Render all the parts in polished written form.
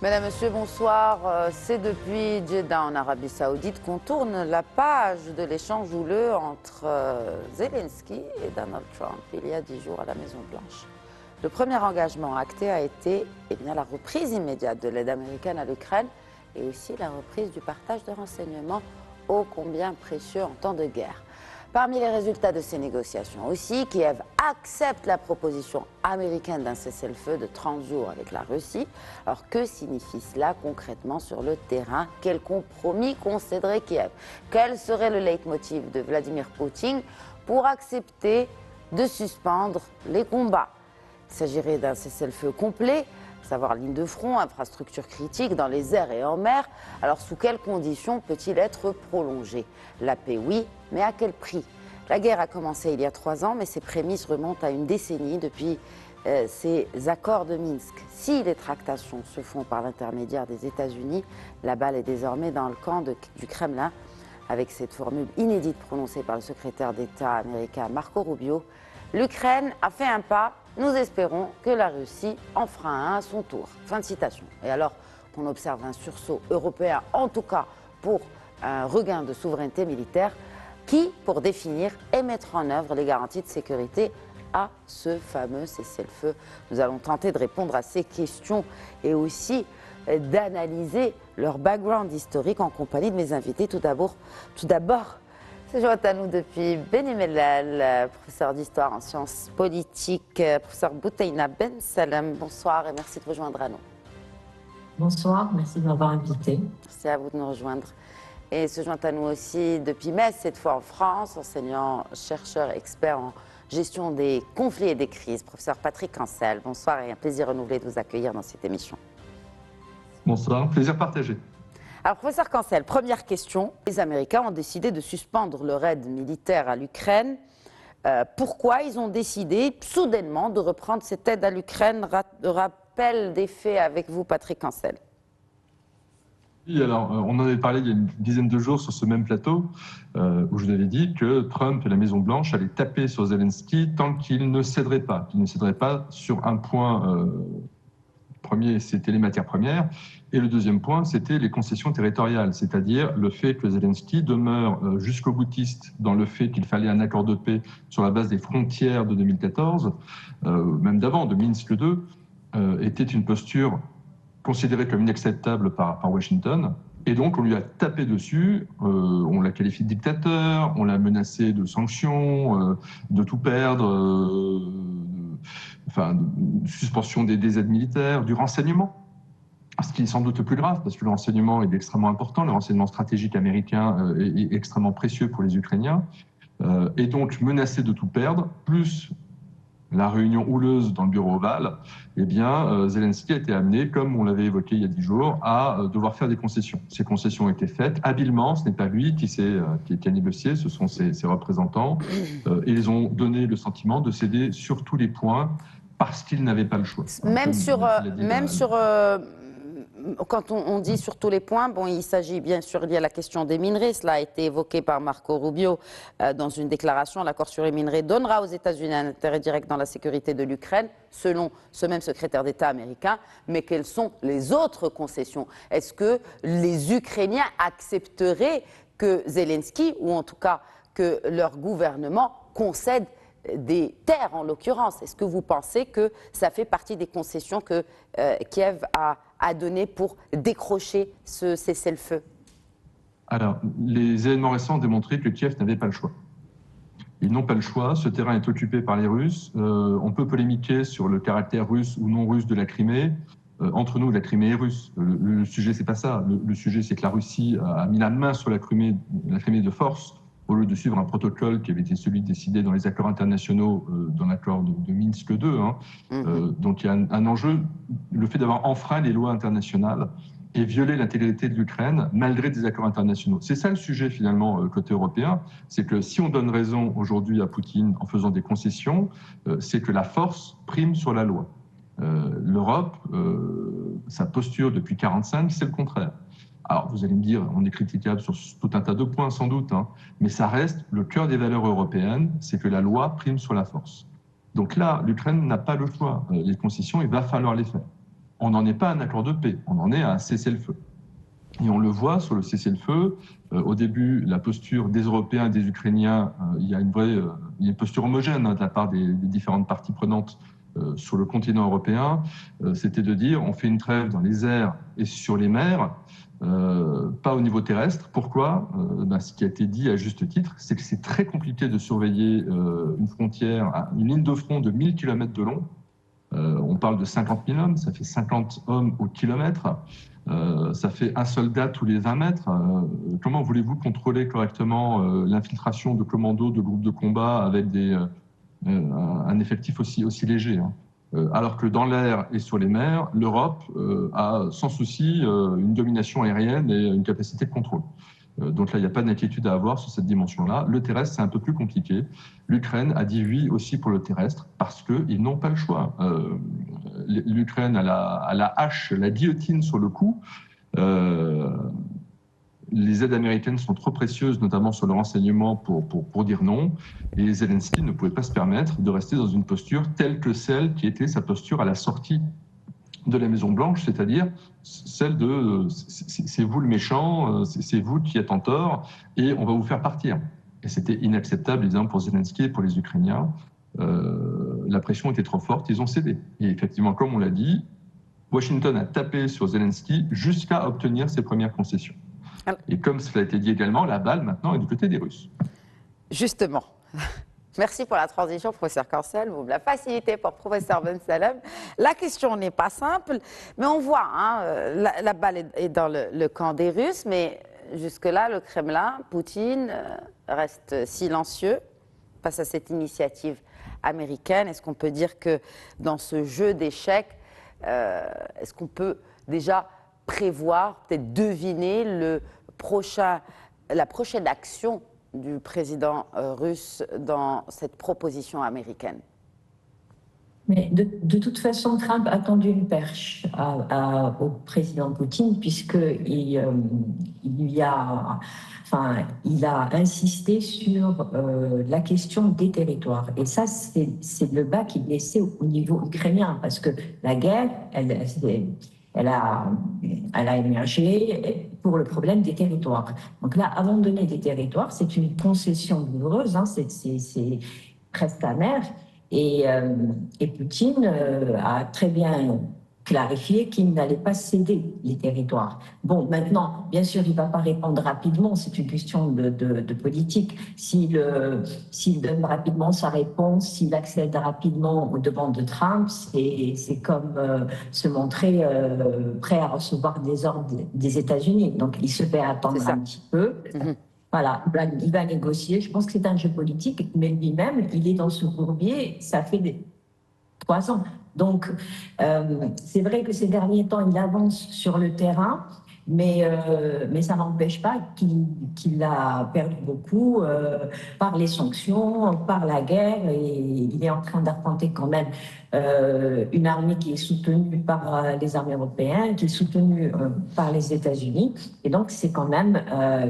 Mesdames, Messieurs, bonsoir. C'est depuis Jeddah en Arabie Saoudite qu'on tourne la page de l'échange houleux entre Zelensky et Donald Trump il y a 10 jours à la Maison-Blanche. Le premier engagement acté a été la reprise immédiate de l'aide américaine à l'Ukraine et aussi la reprise du partage de renseignements ô combien précieux en temps de guerre. Parmi les résultats de ces négociations aussi, Kiev accepte la proposition américaine d'un cessez-le-feu de 30 jours avec la Russie. Alors que signifie cela concrètement sur le terrain? Quel compromis concéderait Kiev? Quel serait le leitmotiv de Vladimir Poutine pour accepter de suspendre les combats? Il s'agirait d'un cessez-le-feu complet, à savoir ligne de front, infrastructures critiques dans les airs et en mer. Alors sous quelles conditions peut-il être prolongé? La paix, oui, mais à quel prix? La guerre a commencé il y a 3 ans, mais ses prémices remontent à une décennie depuis ces accords de Minsk. Si les tractations se font par l'intermédiaire des États-Unis, la balle est désormais dans le camp du Kremlin, avec cette formule inédite prononcée par le secrétaire d'État américain Marco Rubio. L'Ukraine a fait un pas, nous espérons que la Russie en fera un à son tour. Fin de citation. Et alors qu'on observe un sursaut européen, en tout cas pour un regain de souveraineté militaire, qui, pour définir et mettre en œuvre les garanties de sécurité à ce fameux cessez-le-feu? Nous allons tenter de répondre à ces questions et aussi d'analyser leur background historique en compagnie de mes invités. Tout d'abord, c'est joint à nous depuis Beni Mellal, professeur d'histoire en sciences politiques, professeur Boutaina Ben Salem. Bonsoir et merci de vous joindre à nous. Bonsoir, merci de m'avoir invité. Merci à vous de nous rejoindre. Et se joint à nous aussi depuis Metz, cette fois en France, enseignant, chercheur, expert en gestion des conflits et des crises, professeur Patrick Cancel. Bonsoir et un plaisir renouvelé de vous accueillir dans cette émission. Bonsoir, plaisir partagé. Alors, professeur Cancel, première question. Les Américains ont décidé de suspendre leur aide militaire à l'Ukraine. Pourquoi ils ont décidé soudainement de reprendre cette aide à l'Ukraine? Rappel des faits avec vous, Patrick Cancel. Oui, alors, on en avait parlé il y a une dizaine de jours sur ce même plateau, où je vous avais dit que Trump et la Maison-Blanche allaient taper sur Zelensky tant qu'il ne céderait pas sur un point. Premier, c'était les matières premières, et le deuxième point, c'était les concessions territoriales, c'est-à-dire le fait que Zelensky demeure jusqu'au boutiste dans le fait qu'il fallait un accord de paix sur la base des frontières de 2014, même d'avant, de Minsk II, était une posture considérée comme inacceptable par Washington. Et donc, on lui a tapé dessus, on l'a qualifié de dictateur, on l'a menacé de sanctions, de tout perdre, de suspension des aides militaires, du renseignement. Ce qui est sans doute le plus grave, parce que le renseignement est extrêmement important, le renseignement stratégique américain est extrêmement précieux pour les Ukrainiens. Et donc, menacé de tout perdre, plus la réunion houleuse dans le bureau ovale, Zelensky a été amené, comme on l'avait évoqué il y a 10 jours, à devoir faire des concessions. Ces concessions ont été faites habilement, ce n'est pas lui qui a négocié, ce sont ses représentants, et ils ont donné le sentiment de céder sur tous les points parce qu'ils n'avaient pas le choix. Quand on dit sur tous les points, bon, il s'agit bien sûr lié à la question des minerais. Cela a été évoqué par Marco Rubio dans une déclaration. L'accord sur les minerais donnera aux États-Unis un intérêt direct dans la sécurité de l'Ukraine, selon ce même secrétaire d'État américain. Mais quelles sont les autres concessions? Est-ce que les Ukrainiens accepteraient que Zelensky, ou en tout cas que leur gouvernement, concède des terres en l'occurrence? Est-ce que vous pensez que ça fait partie des concessions que Kiev a données pour décrocher ce cessez-le-feu? Alors, les événements récents ont démontré que Kiev n'avait pas le choix. Ils n'ont pas le choix, ce terrain est occupé par les Russes. On peut polémiquer sur le caractère russe ou non russe de la Crimée. Entre nous, la Crimée est russe. Le sujet, c'est pas ça. Le sujet, c'est que la Russie a mis la main sur la Crimée de force, au lieu de suivre un protocole qui avait été celui décidé dans les accords internationaux, dans l'accord de Minsk II. Donc il y a un enjeu, le fait d'avoir enfreint les lois internationales et violé l'intégrité de l'Ukraine malgré des accords internationaux. C'est ça le sujet finalement côté européen, c'est que si on donne raison aujourd'hui à Poutine en faisant des concessions, c'est que la force prime sur la loi. L'Europe, sa posture depuis 1945, c'est le contraire. Alors, vous allez me dire, on est critiquable sur tout un tas de points, sans doute, mais ça reste le cœur des valeurs européennes, c'est que la loi prime sur la force. Donc là, l'Ukraine n'a pas le choix. Les concessions, il va falloir les faire. on n'en est pas à un accord de paix, on en est à un cessez-le-feu. Et on le voit sur le cessez-le-feu. Au début, la posture des Européens et des Ukrainiens, il y a une posture homogène de la part des différentes parties prenantes sur le continent européen. C'était de dire on fait une trêve dans les airs et sur les mers, pas au niveau terrestre. Pourquoi ? Ce qui a été dit à juste titre, c'est que c'est très compliqué de surveiller une frontière, une ligne de front de 1000 km de long. On parle de 50 000 hommes, ça fait 50 hommes au kilomètre. Ça fait un soldat tous les 20 mètres. Comment voulez-vous contrôler correctement l'infiltration de commandos, de groupes de combat avec un effectif aussi léger, hein. Alors que dans l'air et sur les mers, l'Europe a sans souci une domination aérienne et une capacité de contrôle. Donc là, il n'y a pas d'inquiétude à avoir sur cette dimension-là. Le terrestre, c'est un peu plus compliqué. L'Ukraine a dit oui aussi pour le terrestre parce qu'ils n'ont pas le choix. L'Ukraine a la hache, la guillotine sur le cou. Les aides américaines sont trop précieuses, notamment sur le renseignement, pour dire non. Et Zelensky ne pouvait pas se permettre de rester dans une posture telle que celle qui était sa posture à la sortie de la Maison-Blanche, c'est-à-dire celle de c'est vous le méchant, c'est vous qui êtes en tort, et on va vous faire partir. Et c'était inacceptable, évidemment, pour Zelensky et pour les Ukrainiens. La pression était trop forte, ils ont cédé. Et effectivement, comme on l'a dit, Washington a tapé sur Zelensky jusqu'à obtenir ses premières concessions. Et comme cela a été dit également, la balle maintenant est du côté des Russes. Justement. Merci pour la transition, professeur Cancel. Vous me la facilitez pour professeur Ben Salem. La question n'est pas simple, mais on voit, hein, la balle est dans le camp des Russes, mais jusque-là, le Kremlin, Poutine, reste silencieux face à cette initiative américaine. Est-ce qu'on peut dire que dans ce jeu d'échecs, est-ce qu'on peut déjà prévoir, peut-être deviner la prochaine action du président russe dans cette proposition américaine? Mais de toute façon, Trump a tendu une perche au président Poutine puisqu'il il a insisté sur la question des territoires. Et ça, c'est le bas qui blessait au niveau ukrainien parce que la guerre, elle a émergé pour le problème des territoires. Donc là, abandonner des territoires, c'est une concession douloureuse, hein, c'est presque amer. Et Poutine a très bien clarifié qu'il n'allait pas céder les territoires. Bon, maintenant, bien sûr, il ne va pas répondre rapidement, c'est une question de politique. S'il donne rapidement sa réponse, s'il accède rapidement aux demandes de Trump, c'est comme se montrer prêt à recevoir des ordres des États-Unis. Donc, il se fait attendre un petit peu. Voilà, il va négocier. Je pense que c'est un jeu politique, mais lui-même, il est dans ce bourbier, ça fait 3 ans. Donc, c'est vrai que ces derniers temps, il avance sur le terrain, mais ça n'empêche pas qu'il a perdu beaucoup par les sanctions, par la guerre, et il est en train d'affronter quand même une armée qui est soutenue par les armées européennes, qui est soutenue par les États-Unis, et donc c'est quand même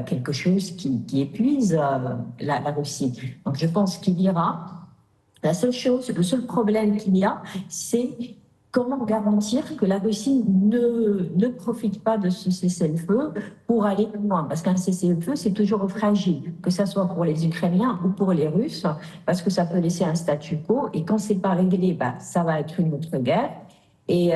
quelque chose qui épuise la Russie. Donc je pense qu'il ira. La seule chose, le seul problème qu'il y a, c'est comment garantir que la Russie ne profite pas de ce cessez-le-feu pour aller plus loin. Parce qu'un cessez-le-feu, c'est toujours fragile, que ce soit pour les Ukrainiens ou pour les Russes, parce que ça peut laisser un statu quo. Et quand c'est pas réglé, ça va être une autre guerre. Et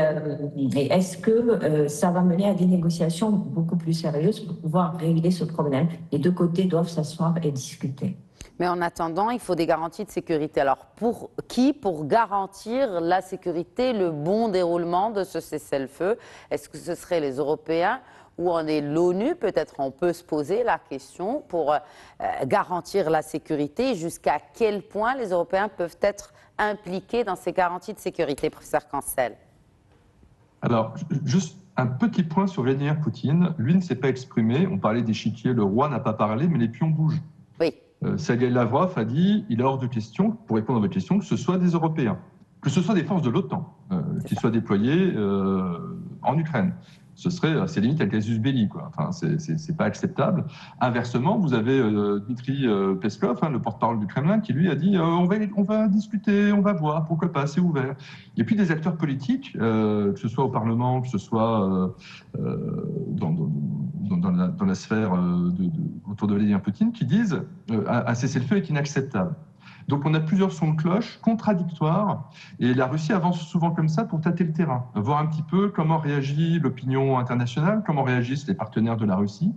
est-ce que ça va mener à des négociations beaucoup plus sérieuses pour pouvoir régler ce problème? Les deux côtés doivent s'asseoir et discuter. Mais en attendant, il faut des garanties de sécurité. Alors, pour qui? Pour garantir la sécurité, le bon déroulement de ce cessez-le-feu? Est-ce que ce serait les Européens ou en est l'ONU? Peut-être on peut se poser la question pour garantir la sécurité. Jusqu'à quel point les Européens peuvent être impliqués dans ces garanties de sécurité, professeur Cancel? Alors, juste un petit point sur Vladimir Poutine. Lui ne s'est pas exprimé. On parlait d'échiquier, le roi n'a pas parlé, mais les pions bougent. Oui. Sergei Lavrov a dit il est hors de question, pour répondre à votre question, que ce soit des Européens, que ce soit des forces de l'OTAN qui soient déployées en Ukraine. c'est limite un casus belli, quoi. Enfin, c'est pas acceptable. Inversement, vous avez Dmitri Peskov, le porte-parole du Kremlin, qui lui a dit on va discuter, on va voir, pourquoi pas, c'est ouvert. Et puis des acteurs politiques, que ce soit au Parlement, que ce soit dans la sphère autour de Vladimir Poutine, qui disent un cessez-le-feu est inacceptable. Donc on a plusieurs sons de cloche contradictoires et la Russie avance souvent comme ça pour tâter le terrain, voir un petit peu comment réagit l'opinion internationale, comment réagissent les partenaires de la Russie,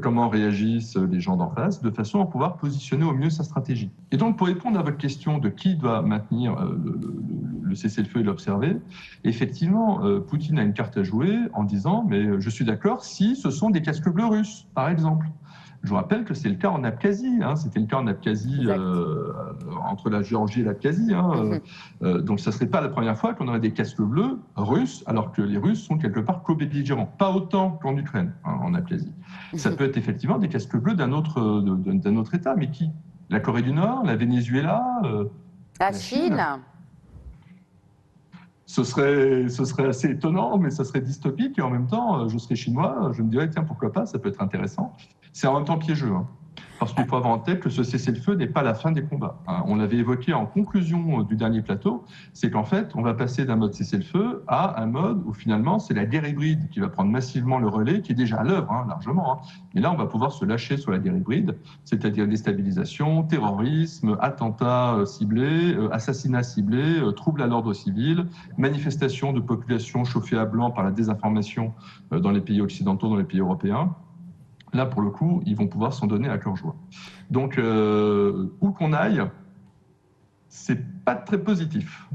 comment réagissent les gens d'en face, de façon à pouvoir positionner au mieux sa stratégie. Et donc pour répondre à votre question de qui doit maintenir le cessez-le-feu et l'observer, effectivement, Poutine a une carte à jouer en disant « mais je suis d'accord si ce sont des casques bleus russes, par exemple ». Je vous rappelle que c'est le cas en Abkhazie. C'était le cas en Abkhazie, entre la Géorgie et l'Abkhazie. Donc, ça ne serait pas la première fois qu'on aurait des casques bleus russes, alors que les Russes sont quelque part co-belligérants. Pas autant qu'en Ukraine, en Abkhazie. Ça peut être effectivement des casques bleus d'un autre État, mais qui? La Corée du Nord, la Venezuela, la Chine. Ce serait assez étonnant, mais ça serait dystopique. Et en même temps, je serais chinois, je me dirais, tiens, pourquoi pas, ça peut être intéressant. C'est en même temps piégeux, parce qu'il faut avoir en tête que ce cessez-le-feu n'est pas la fin des combats. On l'avait évoqué en conclusion du dernier plateau, c'est qu'en fait, on va passer d'un mode cessez-le-feu à un mode où finalement, c'est la guerre hybride qui va prendre massivement le relais, qui est déjà à l'œuvre, largement. Mais là, on va pouvoir se lâcher sur la guerre hybride, c'est-à-dire déstabilisation, terrorisme, attentats ciblés, assassinats ciblés, troubles à l'ordre civil, manifestations de populations chauffées à blanc par la désinformation dans les pays occidentaux, dans les pays européens. Là, pour le coup, ils vont pouvoir s'en donner à cœur joie. Donc, où qu'on aille, c'est pas très positif.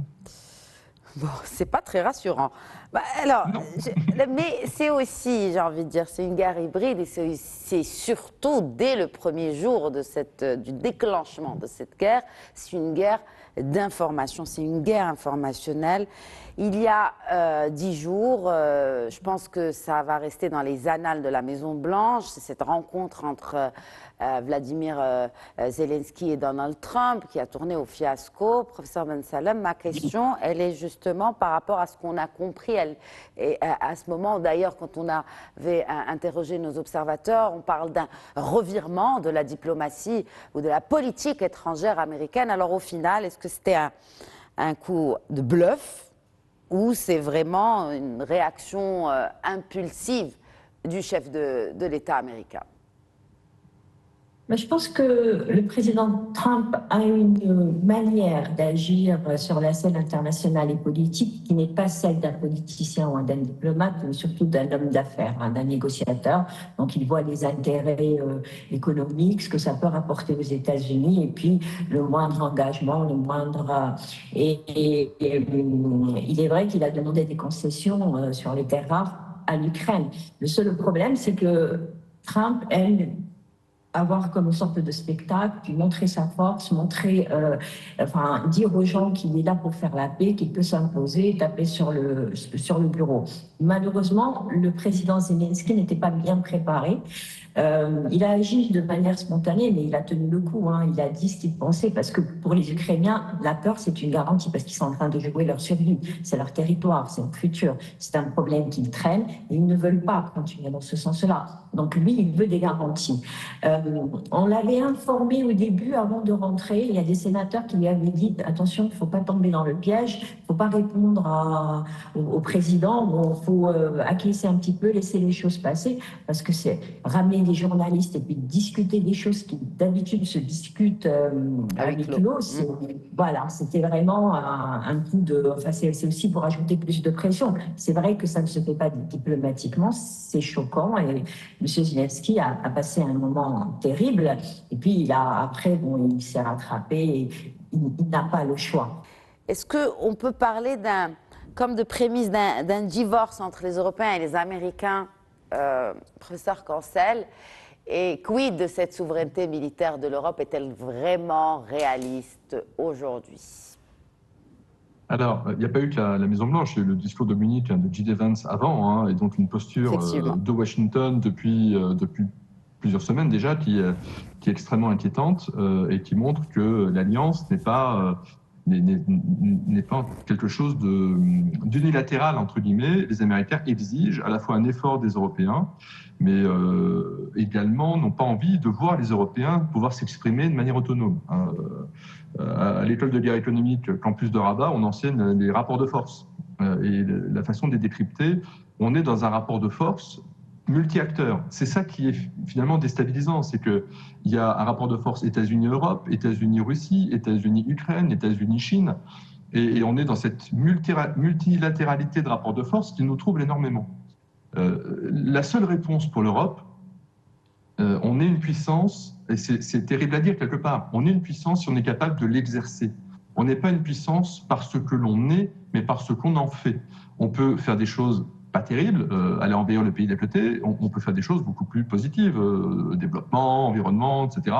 Bon, c'est pas très rassurant. Mais c'est aussi, j'ai envie de dire, c'est une guerre hybride et c'est surtout dès le premier jour du déclenchement de cette guerre, c'est une guerre d'information, c'est une guerre informationnelle. Il y a 10 jours, je pense que ça va rester dans les annales de la Maison-Blanche, c'est cette rencontre entre Vladimir Zelensky et Donald Trump qui a tourné au fiasco. Professeur Ben Salem, ma question, elle est justement par rapport à ce qu'on a compris. Et à ce moment, d'ailleurs, quand on avait interrogé nos observateurs, on parle d'un revirement de la diplomatie ou de la politique étrangère américaine. Alors au final, est-ce que c'était un coup de bluff ou c'est vraiment une réaction impulsive du chef de l'État américain? Mais je pense que le président Trump a une manière d'agir sur la scène internationale et politique qui n'est pas celle d'un politicien ou d'un diplomate, mais surtout d'un homme d'affaires, d'un négociateur. Donc il voit les intérêts économiques, ce que ça peut rapporter aux États-Unis, et puis le moindre engagement, le moindre... Et il est vrai qu'il a demandé des concessions sur les terres rares à l'Ukraine. Le seul problème, c'est que Trump aime avoir comme une sorte de spectacle, puis montrer sa force, dire aux gens qu'il est là pour faire la paix, qu'il peut s'imposer, taper sur le bureau. Malheureusement, le président Zelensky n'était pas bien préparé. Il a agi de manière spontanée, mais il a tenu le coup. Il a dit ce qu'il pensait, parce que pour les Ukrainiens, la peur, c'est une garantie, parce qu'ils sont en train de jouer leur survie. C'est leur territoire, c'est leur futur. C'est un problème qu'ils traînent, et ils ne veulent pas continuer dans ce sens-là. Donc lui, il veut des garanties. On l'avait informé au début, avant de rentrer. Il y a des sénateurs qui lui avaient dit « Attention, il ne faut pas tomber dans le piège, il ne faut pas répondre au président, il faut acquiescer un petit peu, laisser les choses passer, parce que c'est ramener des journalistes et puis discuter des choses qui d'habitude se discutent avec clos. Voilà, c'était vraiment un coup de... Enfin, c'est aussi pour ajouter plus de pression. C'est vrai que ça ne se fait pas diplomatiquement, c'est choquant, et M. Zelensky a passé un moment terrible, et puis après, il s'est rattrapé, et il n'a pas le choix. Est-ce qu'on peut parler comme de prémisse d'un divorce entre les Européens et les Américains, professeur Cancel, et quid de cette souveraineté militaire de l'Europe? Est-elle vraiment réaliste aujourd'hui? Alors, il n'y a pas eu que la Maison-Blanche, il y a eu le discours de Munich de J.D. Vance avant, et donc une posture de Washington depuis plusieurs semaines déjà qui est extrêmement inquiétante et qui montre que l'Alliance n'est pas n'est pas quelque chose d'unilatéral, entre guillemets. Les Américains exigent à la fois un effort des Européens, mais également n'ont pas envie de voir les Européens pouvoir s'exprimer de manière autonome. À l'école de guerre économique Campus de Rabat, on enseigne les rapports de force. Et la façon de les décrypter, on est dans un rapport de force multi-acteurs. C'est ça qui est finalement déstabilisant, c'est qu'il y a un rapport de force États-Unis-Europe, États-Unis-Russie, États-Unis-Ukraine, États-Unis-Chine, et on est dans cette multilatéralité de rapports de force qui nous trouble énormément. La seule réponse pour l'Europe, on est une puissance, et c'est terrible à dire quelque part, on est une puissance si on est capable de l'exercer. On n'est pas une puissance parce que l'on est, mais parce qu'on en fait. On peut faire des choses pas terribles, aller envahir le pays d'à côté, on peut faire des choses beaucoup plus positives, développement, environnement, etc.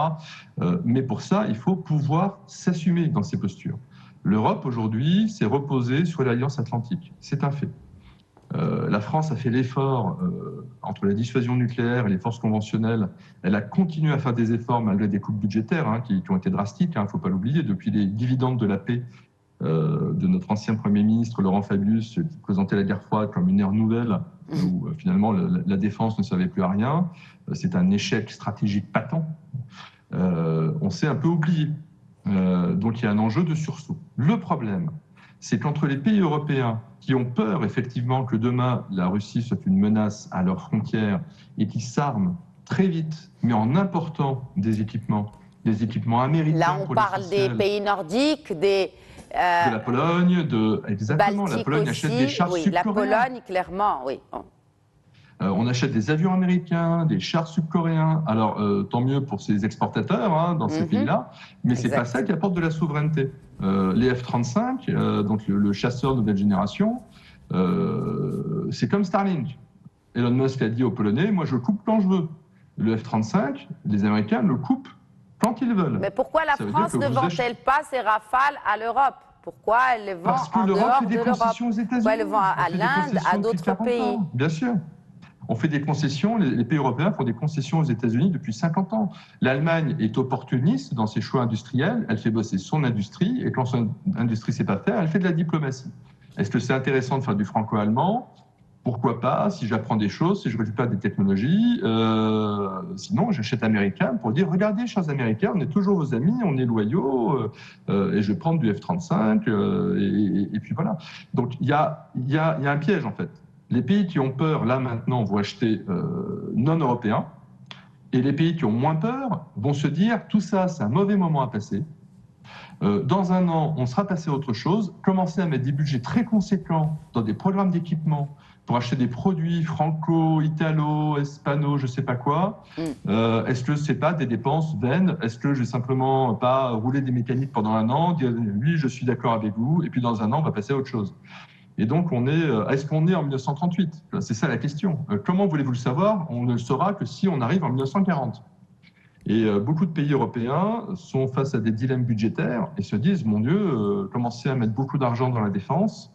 Mais pour ça, il faut pouvoir s'assumer dans ces postures. L'Europe, aujourd'hui, s'est reposée sur l'Alliance Atlantique. C'est un fait. La France a fait l'effort entre la dissuasion nucléaire et les forces conventionnelles. Elle a continué à faire des efforts malgré des coupes budgétaires qui ont été drastiques, il ne faut pas l'oublier, depuis les dividendes de la paix de notre ancien Premier ministre Laurent Fabius, qui présentait la guerre froide comme une ère nouvelle, où finalement la défense ne servait plus à rien. C'est un échec stratégique patent. On s'est un peu oublié. Donc il y a un enjeu de sursaut. Le problème, c'est qu'entre les pays européens qui ont peur effectivement que demain la Russie soit une menace à leurs frontières et qui s'arment très vite, mais en important des équipements américains. Là, on parle des pays nordiques, de la Pologne, exactement. Baltique la Pologne aussi, achète des chars sud-coréens. La Pologne, clairement, oui. On achète des avions américains, des chars sud-coréens. Alors, tant mieux pour ces exportateurs dans ces pays-là, mais c'est pas ça qui apporte de la souveraineté. Les F-35, donc le chasseur de nouvelle génération, c'est comme Starlink. Elon Musk a dit aux Polonais, moi je coupe quand je veux. Le F-35, les Américains le coupent quand ils veulent. Mais pourquoi la France ne vend-elle pas ses Rafales à l'Europe? Pourquoi elle les vend en dehors de l'Europe? Pourquoi elle les vend à l'Inde, à d'autres pays? Bien sûr. On fait des concessions, les pays européens font des concessions aux États-Unis depuis 50 ans. L'Allemagne est opportuniste dans ses choix industriels, elle fait bosser son industrie, et quand son industrie ne sait pas faire, elle fait de la diplomatie. Est-ce que c'est intéressant de faire du franco-allemand? Pourquoi pas, si j'apprends des choses, si je récupère des technologies. Sinon, j'achète américain pour dire, regardez, chers Américains, on est toujours vos amis, on est loyaux, et je vais prendre du F-35, et puis voilà. Donc, il y a un piège, en fait. Les pays qui ont peur, là, maintenant, vont acheter non européens, et les pays qui ont moins peur vont se dire, tout ça, c'est un mauvais moment à passer. Dans un an, on sera passé à autre chose, commencer à mettre des budgets très conséquents dans des programmes d'équipement, pour acheter des produits franco, italo, hispano, je ne sais pas quoi. Est-ce que ce n'est pas des dépenses vaines? Est-ce que je vais simplement pas rouler des mécaniques pendant un an, dire oui, je suis d'accord avec vous, et puis dans un an, on va passer à autre chose? Et donc, est-ce qu'on est en 1938? C'est ça la question. Comment voulez-vous le savoir? On ne le saura que si on arrive en 1940. Et beaucoup de pays européens sont face à des dilemmes budgétaires et se disent, mon Dieu, commencer à mettre beaucoup d'argent dans la défense,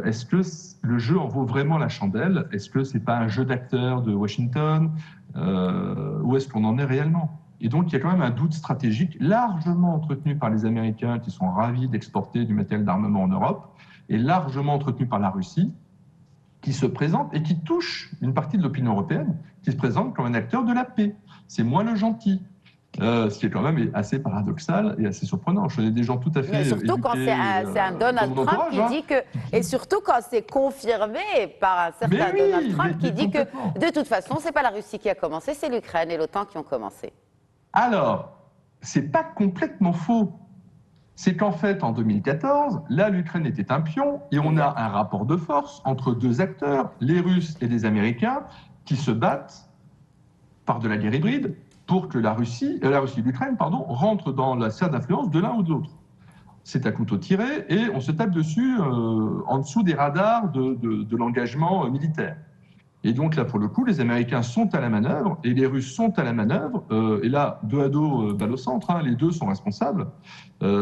est-ce que le jeu en vaut vraiment la chandelle? Est-ce que ce n'est pas un jeu d'acteurs de Washington? Où est-ce qu'on en est réellement? Et donc, il y a quand même un doute stratégique largement entretenu par les Américains qui sont ravis d'exporter du matériel d'armement en Europe et largement entretenu par la Russie qui se présente et qui touche une partie de l'opinion européenne, qui se présente comme un acteur de la paix. C'est moi le gentil. Ce qui est quand même assez paradoxal et assez surprenant. Je connais des gens tout à fait. Mais surtout quand c'est un Donald Trump qui dit que. Et surtout quand c'est confirmé par un certain Donald Trump qui dit que de toute façon, ce n'est pas la Russie qui a commencé, c'est l'Ukraine et l'OTAN qui ont commencé. Alors, ce n'est pas complètement faux. C'est qu'en fait, en 2014, là, l'Ukraine était un pion et on a un rapport de force entre deux acteurs, les Russes et les Américains, qui se battent par de la guerre hybride pour que l'Ukraine, rentre dans la sphère d'influence de l'un ou de l'autre. C'est à couteau tiré et on se tape dessus en dessous des radars de l'engagement militaire. Et donc là, pour le coup, les Américains sont à la manœuvre et les Russes sont à la manœuvre. Et là, dos à dos, balle au centre, les deux sont responsables.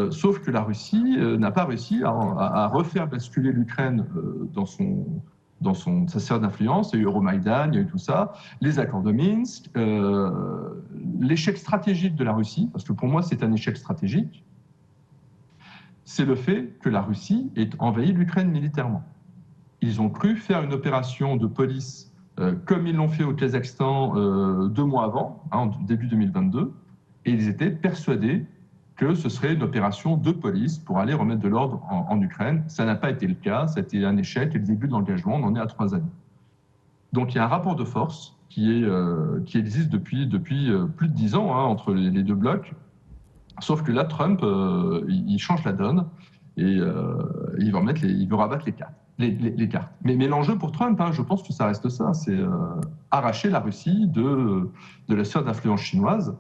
Sauf que la Russie n'a pas réussi à refaire basculer l'Ukraine dans sa sphère d'influence. Il y a eu Euromaïdan, il y a eu tout ça, les accords de Minsk, l'échec stratégique de la Russie, parce que pour moi c'est un échec stratégique, c'est le fait que la Russie ait envahi l'Ukraine militairement. Ils ont cru faire une opération de police comme ils l'ont fait au Kazakhstan 2 mois avant, en début 2022, et ils étaient persuadés que ce serait une opération de police pour aller remettre de l'ordre en Ukraine. Ça n'a pas été le cas, ça a été un échec et le début de l'engagement, on en est à 3 années. Donc il y a un rapport de force qui existe depuis plus de 10 ans entre les deux blocs, sauf que là, Trump, il change la donne et il veut rabattre les cartes. Mais l'enjeu pour Trump, je pense que ça reste ça, c'est arracher la Russie de la sphère d'influence chinoise.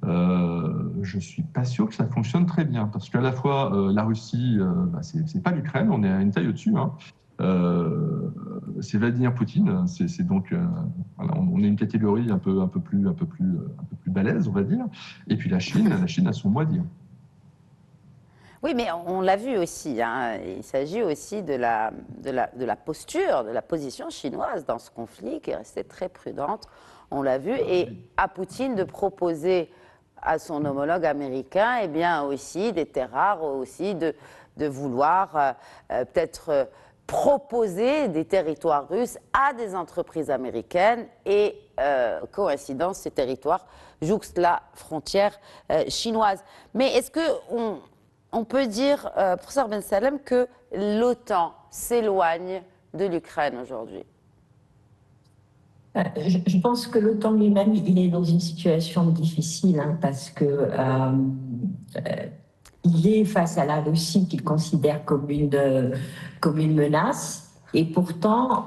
Je ne suis pas sûr que ça fonctionne très bien, parce qu'à la fois, la Russie, c'est pas l'Ukraine, on est à une taille au-dessus. C'est Vladimir Poutine, c'est donc voilà, on est une catégorie un peu plus balèze, on va dire. Et puis la Chine a son mot à dire. Oui, mais on l'a vu aussi. Il s'agit aussi de la posture, de la position chinoise dans ce conflit qui est restée très prudente. On l'a vu. Et à Poutine de proposer à son homologue américain, eh bien aussi des terres rares, aussi de vouloir peut-être proposer des territoires russes à des entreprises américaines et, coïncidence, ces territoires jouxtent la frontière chinoise. Mais est-ce qu'on peut dire, professeur Ben Salem, que l'OTAN s'éloigne de l'Ukraine aujourd'hui? Je pense que l'OTAN lui-même, il est dans une situation difficile parce que il est face à la Russie qu'il considère comme une menace. Et pourtant,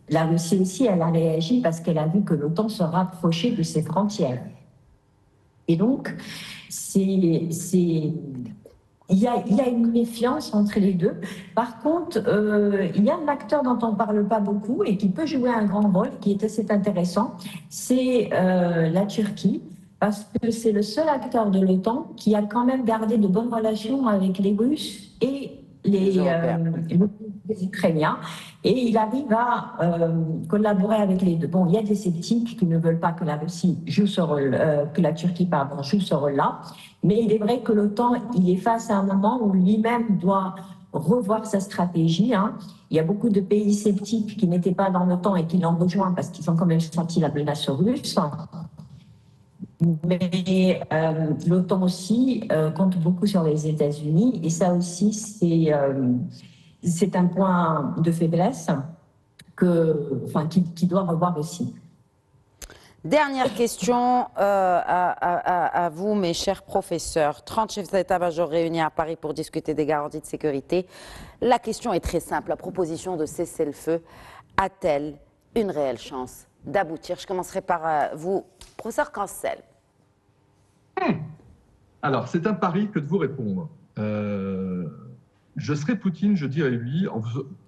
la Russie aussi, elle a réagi parce qu'elle a vu que l'OTAN se rapprochait de ses frontières. Et donc, il y a une méfiance entre les deux. Par contre, il y a un acteur dont on ne parle pas beaucoup et qui peut jouer un grand rôle, qui est assez intéressant, c'est la Turquie, parce que c'est le seul acteur de l'OTAN qui a quand même gardé de bonnes relations avec les Russes et les Ukrainiens, et il arrive à collaborer avec les deux. Bon, il y a des sceptiques qui ne veulent pas que la Russie joue ce rôle, que la Turquie, joue ce rôle-là, mais il est vrai que l'OTAN, il est face à un moment où lui-même doit revoir sa stratégie. Il y a beaucoup de pays sceptiques qui n'étaient pas dans l'OTAN et qui l'ont rejoint parce qu'ils ont quand même senti la menace russe. Mais l'OTAN aussi compte beaucoup sur les États-Unis, et ça aussi, c'est un point de faiblesse qui doit revoir aussi. Dernière question à vous, mes chers professeurs. 30 chefs d'état-major réunis à Paris pour discuter des garanties de sécurité. La question est très simple. La proposition de cessez-le-feu a-t-elle une réelle chance d'aboutir? Je commencerai par vous, professeur Cancel. Alors, c'est un pari que de vous répondre. Je serais Poutine, je dirais oui,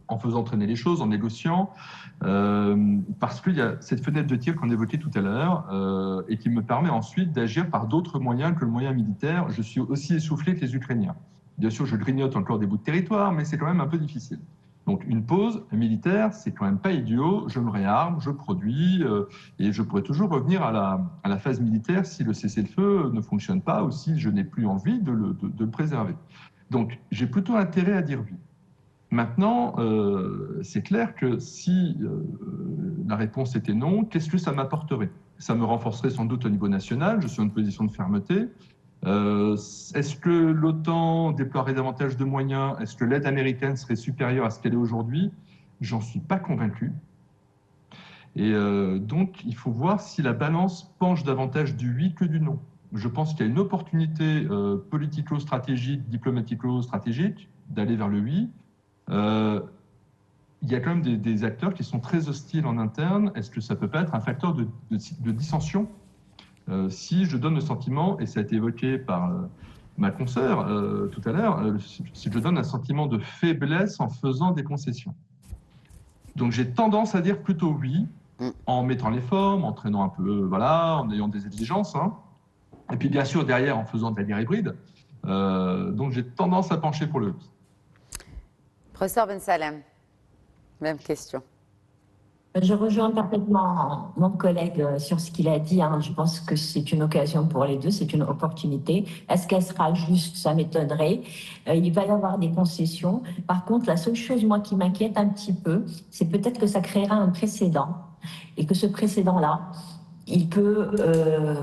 en faisant traîner les choses, en négociant, parce qu'il y a cette fenêtre de tir qu'on évoquait tout à l'heure et qui me permet ensuite d'agir par d'autres moyens que le moyen militaire. Je suis aussi essoufflé que les Ukrainiens. Bien sûr, je grignote encore des bouts de territoire, mais c'est quand même un peu difficile. Donc une pause militaire, c'est quand même pas idiot. Je me réarme, je produis, et je pourrais toujours revenir à la phase militaire si le cessez-le-feu ne fonctionne pas ou si je n'ai plus envie de le préserver. Donc j'ai plutôt intérêt à dire oui. Maintenant, c'est clair que si la réponse était non, qu'est-ce que ça m'apporterait? Ça me renforcerait sans doute au niveau national, je suis en position de fermeté. Est-ce que l'OTAN déploierait davantage de moyens? Est-ce que l'aide américaine serait supérieure à ce qu'elle est aujourd'hui? J'en suis pas convaincu. Et donc, il faut voir si la balance penche davantage du oui que du non. Je pense qu'il y a une opportunité politico-stratégique, diplomatico-stratégique d'aller vers le oui. Il y a quand même des acteurs qui sont très hostiles en interne. Est-ce que ça peut pas être un facteur de dissension? Si je donne le sentiment, et ça a été évoqué par ma consoeur tout à l'heure, si je donne un sentiment de faiblesse en faisant des concessions. Donc j'ai tendance à dire plutôt oui, en mettant les formes, en traînant un peu, voilà, en ayant des exigences, et puis bien sûr derrière en faisant de la guerre hybride. Donc j'ai tendance à pencher pour le oui. Professeur Ben Salem, même question. Je rejoins parfaitement mon collègue sur ce qu'il a dit, hein. Je pense que c'est une occasion pour les deux, c'est une opportunité. Est-ce qu'elle sera juste? Ça m'étonnerait. Il va y avoir des concessions. Par contre, la seule chose, moi, qui m'inquiète un petit peu, c'est peut-être que ça créera un précédent et que ce précédent-là, il peut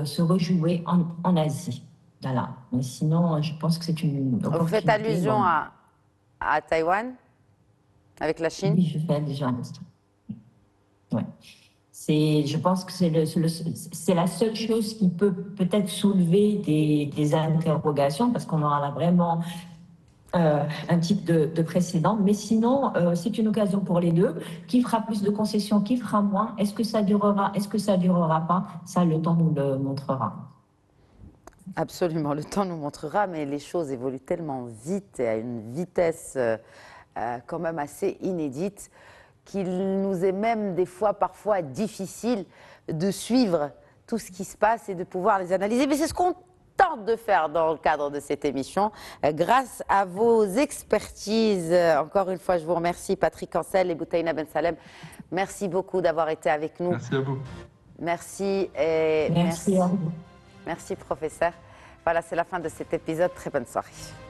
se rejouer en Asie. Voilà. Mais sinon, je pense que c'est une opportunité. Vous faites allusion Bon. à Taïwan avec la Chine? Oui, je fais allusion à l'instant. Ouais. Je pense que c'est la seule chose qui peut peut-être soulever des interrogations parce qu'on aura là vraiment un type de précédent. Mais sinon, c'est une occasion pour les deux. Qui fera plus de concessions, qui fera moins? Est-ce que ça durera? Est-ce que ça durera pas? Ça, le temps nous le montrera. Absolument, le temps nous montrera, mais les choses évoluent tellement vite et à une vitesse quand même assez inédite qu'il nous est même des fois parfois difficile de suivre tout ce qui se passe et de pouvoir les analyser. Mais c'est ce qu'on tente de faire dans le cadre de cette émission. Grâce à vos expertises, encore une fois, je vous remercie, Patrick Ancel et Boutaina Ben Salem. Merci beaucoup d'avoir été avec nous. Merci à vous. Merci et Merci à vous. merci, professeur. Voilà, c'est la fin de cet épisode. Très bonne soirée.